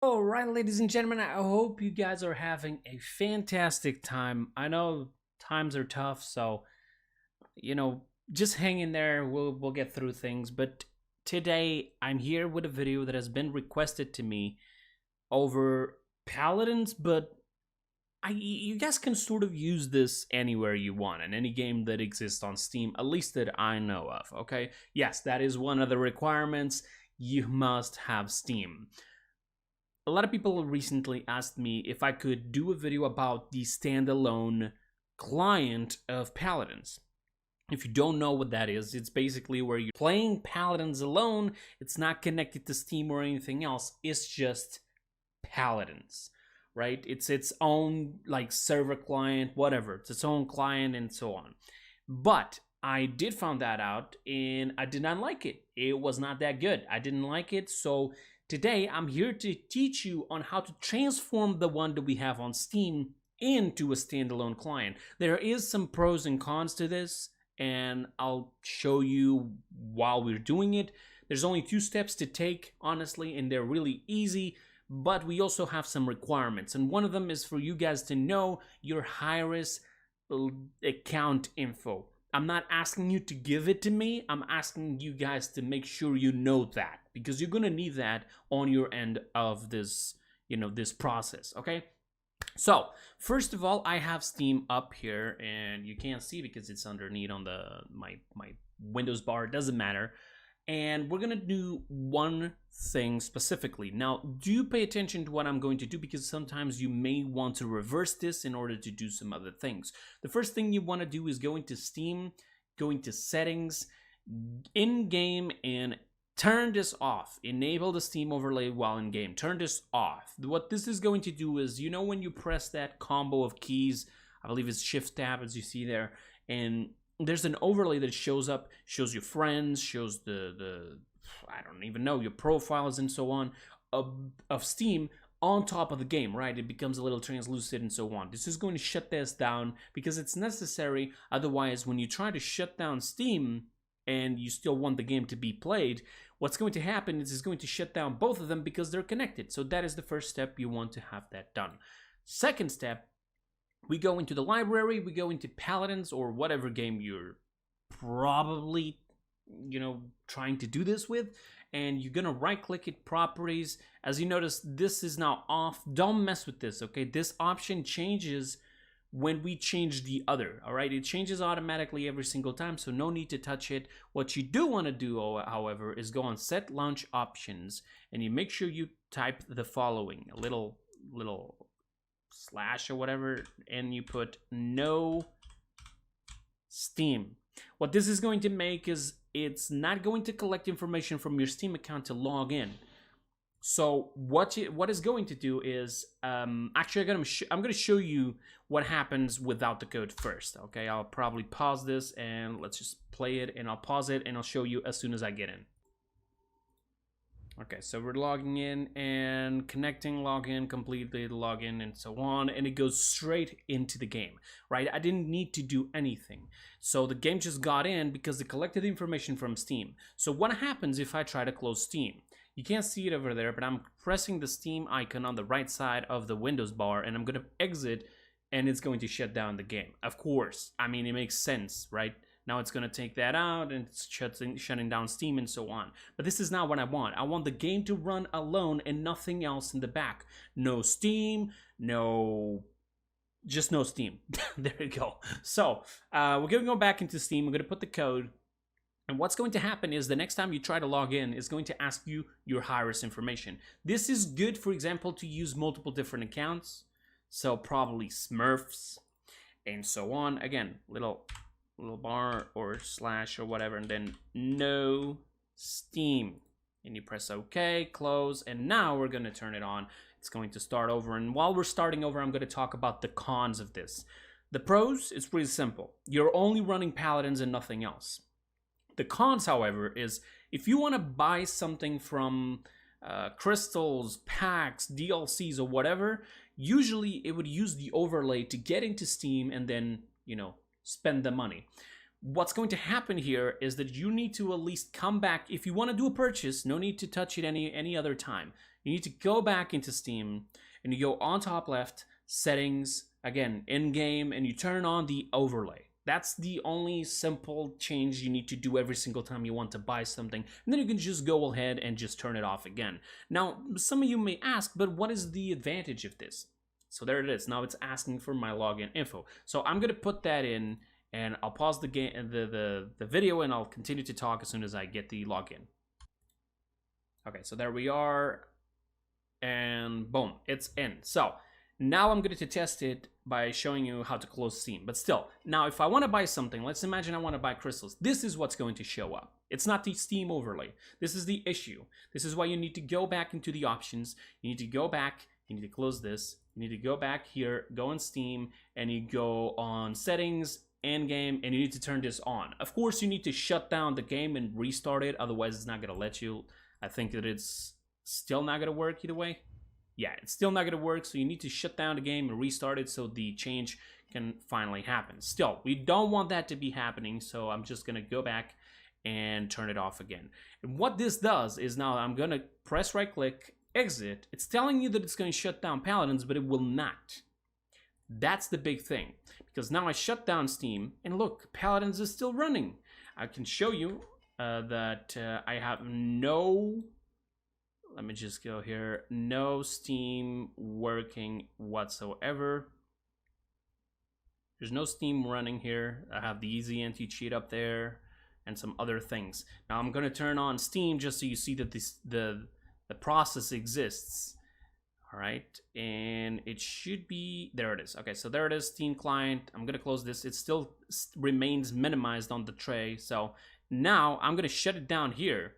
All right, ladies and gentlemen, I hope you guys are having a fantastic time. I know times are tough, so just hang in there. We'll get through things. But today I'm here with a video that has been requested to me over Paladins, but you guys can sort of use this anywhere you want in any game that exists on Steam, at least that I know of. Okay, yes, that is one of the requirements. You must have Steam. A lot of people recently asked me if I could do a video about the standalone client of Paladins. If you don't know what that is, it's basically where you're playing Paladins alone. It's not connected to Steam or anything else. It's just Paladins, right? It's its own like server client, whatever. It's its own client and so on. But I did find that out and I did not like it. It was not that good. I didn't like it, so today, I'm here to teach you on how to transform the one that we have on Steam into a standalone client. There is some pros and cons to this, and I'll show you while we're doing it. There's only 2 steps to take, honestly, and they're really easy, but we also have some requirements, and one of them is for you guys to know your high-risk account info. I'm not asking you to give it to me. I'm asking you guys to make sure you know that, because you're gonna need that on your end of this, this process, okay? So, first of all, I have Steam up here, and you can't see because it's underneath on my Windows bar. It doesn't matter. And we're gonna do one thing specifically. Now, do pay attention to what I'm going to do, because sometimes you may want to reverse this in order to do some other things. The first thing you want to do is go into Steam, go into settings, in-game, and turn this off. Enable the Steam overlay while in game. Turn this off. What this is going to do is, when you press that combo of keys, I believe it's Shift Tab, as you see there, and there's an overlay that shows up, shows your friends, shows the I don't even know, your profiles and so on of Steam on top of the game, right? It becomes a little translucent and so on. This is going to shut this down because it's necessary. Otherwise, when you try to shut down Steam and you still want the game to be played, what's going to happen is it's going to shut down both of them because they're connected. So that is the first step. You want to have that done. Second step, we go into the library, we go into Paladins or whatever game you're probably, trying to do this with, and you're gonna right-click it, properties. As you notice, this is now off. Don't mess with this, okay? This option changes when we change the other, all right? It changes automatically every single time, so no need to touch it. What you do want to do, however, is go on Set Launch Options, and you make sure you type the following, a little slash or whatever, and you put no Steam. What this is going to make is it's not going to collect information from your Steam account to log in. So what it's going to do is actually I'm going to show you what happens without the code first. Okay, I'll probably pause this and let's just play it, and I'll pause it and I'll show you as soon as I get in. Okay, so we're logging in and connecting, login, completely login, and so on, and it goes straight into the game, right? I didn't need to do anything. So the game just got in because it collected information from Steam. So what happens if I try to close Steam? You can't see it over there, but I'm pressing the Steam icon on the right side of the Windows bar, and I'm gonna exit, and it's going to shut down the game. Of course, I mean, it makes sense, right? Now it's going to take that out and it's shutting down Steam and so on. But this is not what I want. I want the game to run alone and nothing else in the back. No Steam, just no Steam. There you go. So we're going to go back into Steam. We're going to put the code. And what's going to happen is the next time you try to log in, it's going to ask you your high-risk information. This is good, for example, to use multiple different accounts. So probably Smurfs and so on. Again, little bar or slash or whatever, and then no Steam, and you press OK, close, and now we're going to turn it on. It's going to start over, and while we're starting over, I'm going to talk about the cons of this. The pros, it's pretty simple. You're only running Paladins and nothing else. The cons, however, is if you want to buy something from crystals, packs, DLCs, or whatever, usually it would use the overlay to get into Steam and then, spend the money. what's going to happen here is that you need to at least come back. If you want to do a purchase, no need to touch it any other time. You need to go back into Steam and you go on top left, settings, again, in-game, and you turn on the overlay. That's the only simple change you need to do every single time you want to buy something. And then you can just go ahead and just turn it off again. Now, some of you may ask, but what is the advantage of this? So there it is. Now it's asking for my login info. So I'm going to put that in, and I'll pause the video, and I'll continue to talk as soon as I get the login. Okay, so there we are. And boom, it's in. So now I'm going to test it by showing you how to close Steam. But still, now if I want to buy something, let's imagine I want to buy crystals. This is what's going to show up. It's not the Steam overlay. This is the issue. This is why you need to go back into the options. You need to go back. You need to close this. You need to go back here, go in Steam, and you go on settings, in-game, and you need to turn this on. Of course, you need to shut down the game and restart it. Otherwise, it's not going to let you. I think that it's still not going to work either way. Yeah, it's still not going to work, so you need to shut down the game and restart it so the change can finally happen. Still, we don't want that to be happening, so I'm just going to go back and turn it off again. And what this does is now I'm going to press right-click, exit. It's telling you that it's going to shut down Paladins, but it will not. That's the big thing, because now I shut down Steam, and look, Paladins is still running. I can show you that I have no... Let me just go here. No Steam working whatsoever. There's no Steam running here. I have the easy anti-cheat up there and some other things. Now I'm going to turn on Steam just so you see that the process exists. All right, and it should be, there it is. Okay, so there it is, Steam client. I'm going to close this. It still remains minimized on the tray. So now I'm going to shut it down here.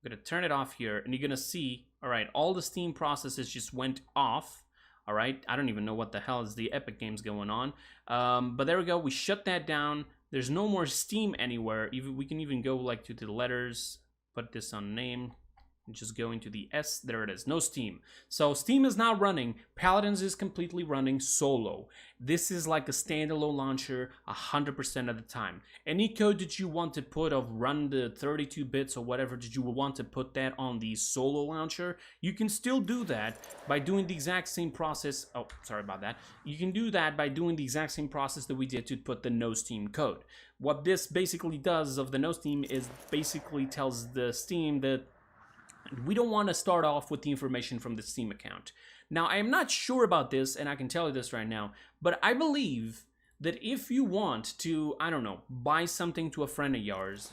I'm going to turn it off here, and you're going to see, all right, all the Steam processes just went off, all right? I don't even know what the hell is the Epic Games going on. But there we go. We shut that down. There's no more Steam anywhere. We can even go like to the letters, put this on name, and just go into the S. There it is. No Steam. So Steam is now running. Paladins is completely running solo. This is like a standalone launcher 100% of the time. Any code that you want to put of run the 32 bits or whatever that you will want to put that on the solo launcher, you can still do that by doing the exact same process. Oh, sorry about that. You can do that by doing the exact same process that we did to put the no Steam code. What this basically does of the no Steam is basically tells the Steam that we don't want to start off with the information from the Steam account. Now, I am not sure about this, and I can tell you this right now, but I believe that if you want to, I don't know, buy something to a friend of yours,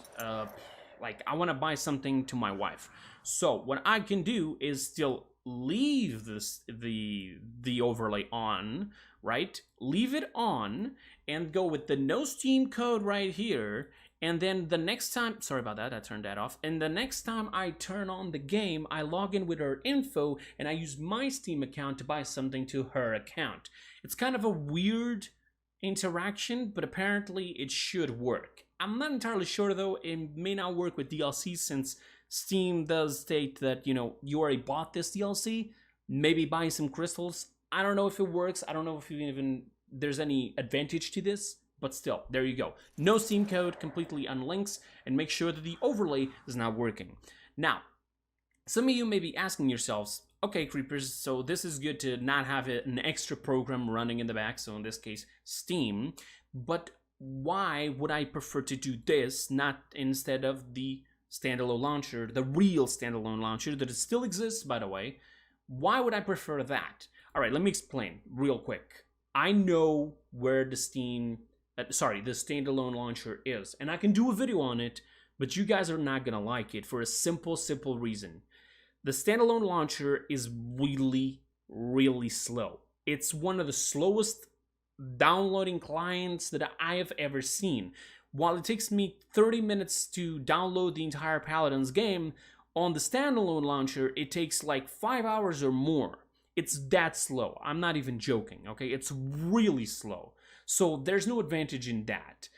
like I want to buy something to my wife. So what I can do is still leave the overlay on, right? Leave it on and go with the no Steam code right here. And then the next time, sorry about that, I turned that off. And the next time I turn on the game, I log in with her info and I use my Steam account to buy something to her account. It's kind of a weird interaction, but apparently it should work. I'm not entirely sure though, it may not work with DLC since Steam does state that, you know, you already bought this DLC, maybe buy some crystals. I don't know if it works. I don't know if even there's any advantage to this. But still, there you go. No Steam code, completely unlinks, and make sure that the overlay is not working. Now, some of you may be asking yourselves, okay, Creepers, so this is good to not have an extra program running in the back, so in this case, Steam, but why would I prefer to do this, not instead of the standalone launcher, the real standalone launcher that still exists, by the way? Why would I prefer that? All right, let me explain real quick. I know where the the standalone launcher is, and I can do a video on it, but you guys are not gonna like it for a simple reason. The standalone launcher is really slow. It's one of the slowest downloading clients that I have ever seen. While it takes me 30 minutes to download the entire Paladins game, on the standalone launcher it takes like 5 hours or more. It's that slow. I'm not even joking, okay? It's really slow. So there's no advantage in that.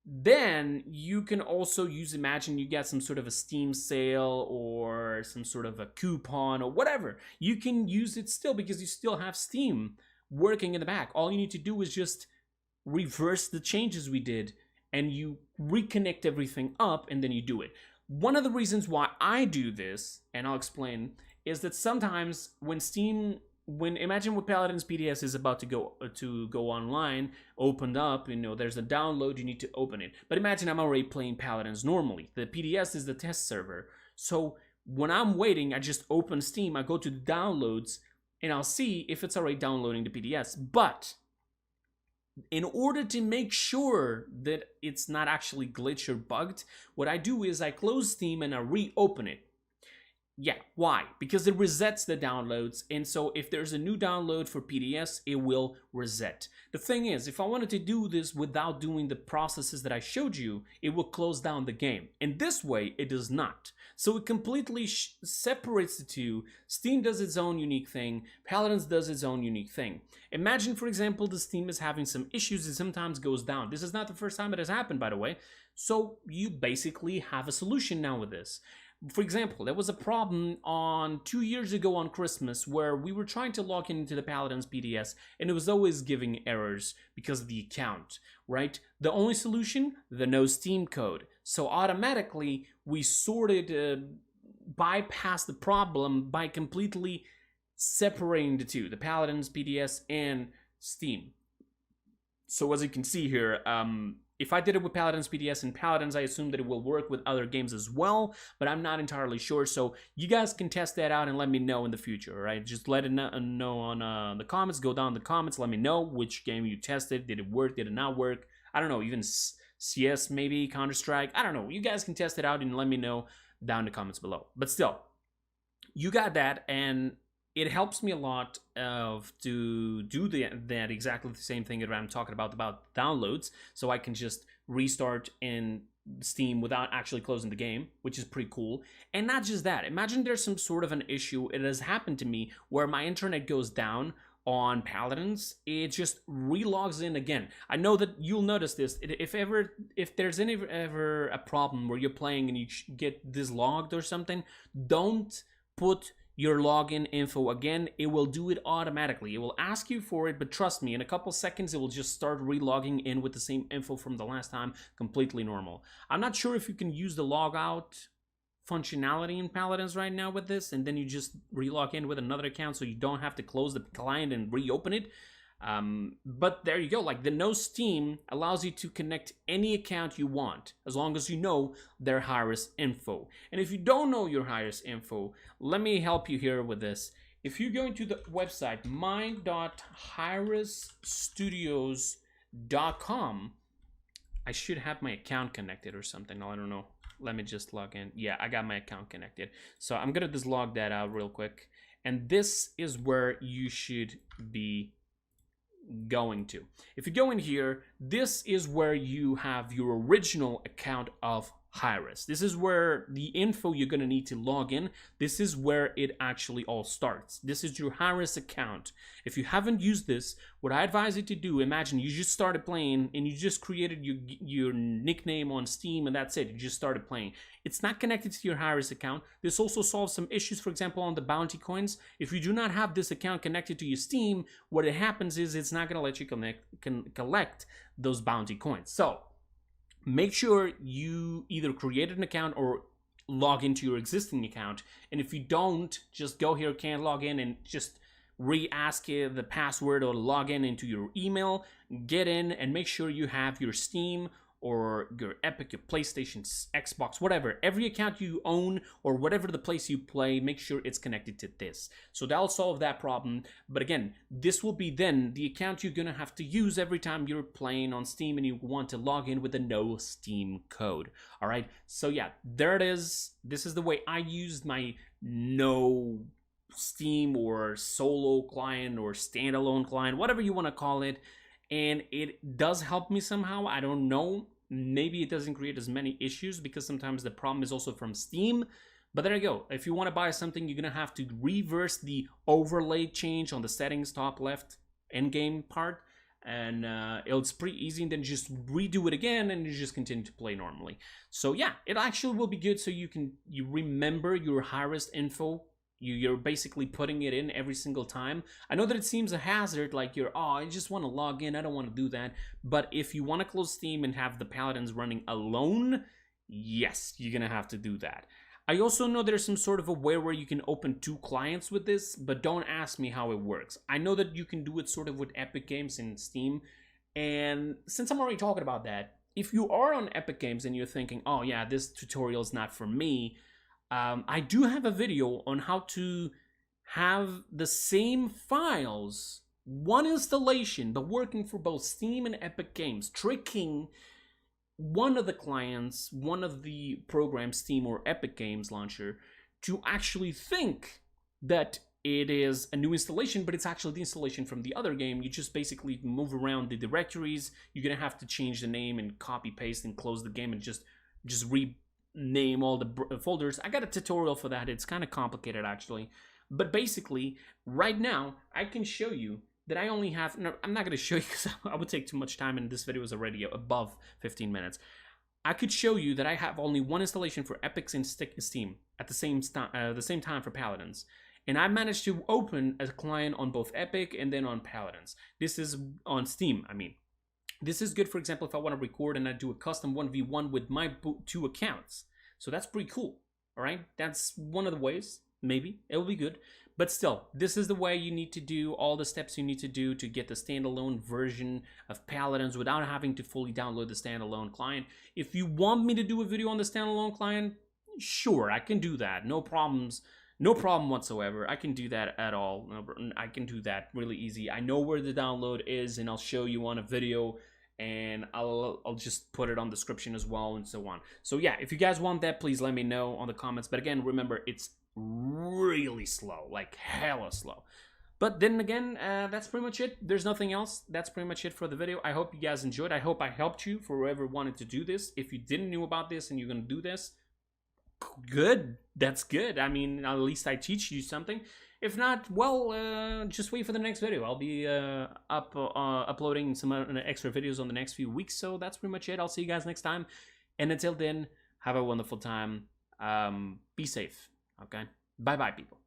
Then you can also imagine you get some sort of a Steam sale or some sort of a coupon or whatever. You can use it still because you still have Steam working in the back. All you need to do is just reverse the changes we did and you reconnect everything up, and then you do it. One of the reasons why I do this, and I'll explain, is that sometimes when imagine what Paladins PDS is about to go online, opened up, there's a download, you need to open it. But imagine I'm already playing Paladins normally. The PDS is the test server. So when I'm waiting, I just open Steam, I go to the downloads, and I'll see if it's already downloading the PDS. But in order to make sure that it's not actually glitched or bugged, what I do is I close Steam and I reopen it. Yeah, why? Because it resets the downloads, and so if there's a new download for PDS, it will reset. The thing is, if I wanted to do this without doing the processes that I showed you, it will close down the game. And this way, it does not. So it completely separates the two. Steam does its own unique thing, Paladins does its own unique thing. Imagine, for example, the Steam is having some issues, it sometimes goes down. This is not the first time it has happened, by the way. So you basically have a solution now with this. For example, there was a problem 2 years ago on Christmas where we were trying to log into the Paladins PDS and it was always giving errors because of the account, right? The only solution? The no Steam code. So automatically we bypassed the problem by completely separating the two, the Paladins PDS and Steam. So as you can see here, if I did it with Paladins PDS and Paladins, I assume that it will work with other games as well, but I'm not entirely sure. So you guys can test that out and let me know in the future, all right? Just let it know on the comments. Go down in the comments. Let me know which game you tested. Did it work? Did it not work? I don't know. Even CS maybe, Counter-Strike. I don't know. You guys can test it out and let me know down in the comments below. But still, you got that, and it helps me a lot to do that exactly the same thing that I'm talking about downloads, so I can just restart in Steam without actually closing the game, which is pretty cool. And not just that, imagine there's some sort of an issue, it has happened to me, where my internet goes down on Paladins, it just relogs in again. I know that you'll notice this. If there's ever a problem where you're playing and you get dislogged or something, don't put your login info again. It will do it automatically. It will ask you for it, but trust me, in a couple seconds it will just start relogging in with the same info from the last time, completely normal. I'm not sure if you can use the logout functionality in Paladins right now with this, and then you just relog in with another account so you don't have to close the client and reopen it. But there you go, like the no Steam allows you to connect any account you want as long as you know their high-risk info. And if you don't know your high-risk info, let me help you here with this. If you go into the website my.highriskstudios.com, I should have my account connected or something. No, I don't know. Let me just log in. Yeah, I got my account connected. So I'm gonna just log that out real quick. And this is where you should be going to. If you go in here, this is where you have your original account of high-risk. This is where the info you're going to need to log in. This is where it actually all starts. This is your high-risk account. If you haven't used this, what I advise you to do, imagine you just started playing and you just created your nickname on Steam and that's it. You just started playing. It's not connected to your high-risk account. This also solves some issues, for example, on the bounty coins. If you do not have this account connected to your Steam, what happens is it's not going to let you collect those bounty coins. So make sure you either created an account or log into your existing account. And if you don't, just go here, can't log in, and just re-ask the password or log in into your email. Get in and make sure you have your Steam or your Epic, your PlayStation, Xbox, whatever. Every account you own or whatever the place you play, make sure it's connected to this. So that'll solve that problem. But again, this will be then the account you're gonna have to use every time you're playing on Steam and you want to log in with a no Steam code. All right, so yeah, there it is. This is the way I used my no Steam or solo client or standalone client, whatever you want to call it. And it does help me somehow. I don't know. Maybe it doesn't create as many issues because sometimes the problem is also from Steam. But there you go. If you want to buy something, you're going to have to reverse the overlay change on the settings top left endgame part. And it's pretty easy, and then just redo it again and you just continue to play normally. So yeah, it actually will be good so you remember your high-risk info You're basically putting it in every single time. I know that it seems a hazard, like I just want to log in, I don't want to do that. But if you want to close Steam and have the Paladins running alone, yes, you're gonna have to do that. I also know there's some sort of a way where you can open 2 clients with this, but don't ask me how it works. I know that you can do it sort of with Epic Games and Steam, and since I'm already talking about that, if you are on Epic Games and you're thinking, oh yeah, this tutorial is not for me, I do have a video on how to have the same files, one installation, but working for both Steam and Epic Games, tricking one of the clients, one of the programs, Steam or Epic Games launcher, to actually think that it is a new installation, but it's actually the installation from the other game. You just basically move around the directories. You're gonna have to change the name and copy paste and close the game and just rename all the folders. I got a tutorial for that. It's kind of complicated actually, but basically right now I can show you that I only have, no, I'm not going to show you because I would take too much time and this video is already above 15 minutes. I could show you that I have only one installation for Epic and Steam at the same time for Paladins. And I managed to open a client on both Epic and then on Paladins. This is on Steam, I mean. This is good, for example, if I want to record and I do a custom 1v1 with my 2 accounts. So that's pretty cool, all right? That's one of the ways, maybe. It will be good. But still, this is the way you need to do all the steps you need to do to get the standalone version of Paladins without having to fully download the standalone client. If you want me to do a video on the standalone client, sure, I can do that. No problems. No problem whatsoever. I can do that at all. I can do that really easy. I know where the download is, and I'll show you on a video, and I'll just put it on the description as well, and so on. So yeah, if you guys want that, please let me know on the comments. But again, remember, it's really slow, like hella slow. But then again, that's pretty much it. There's nothing else. That's pretty much it for the video. I hope you guys enjoyed. I hope I helped you for whoever wanted to do this. If you didn't know about this and you're gonna do this, good. That's good. I mean, at least I teach you something. If not, well, just wait for the next video. I'll be uploading some extra videos on the next few weeks. So that's pretty much it. I'll see you guys next time. And until then, have a wonderful time. Be safe. Okay? Bye-bye, people.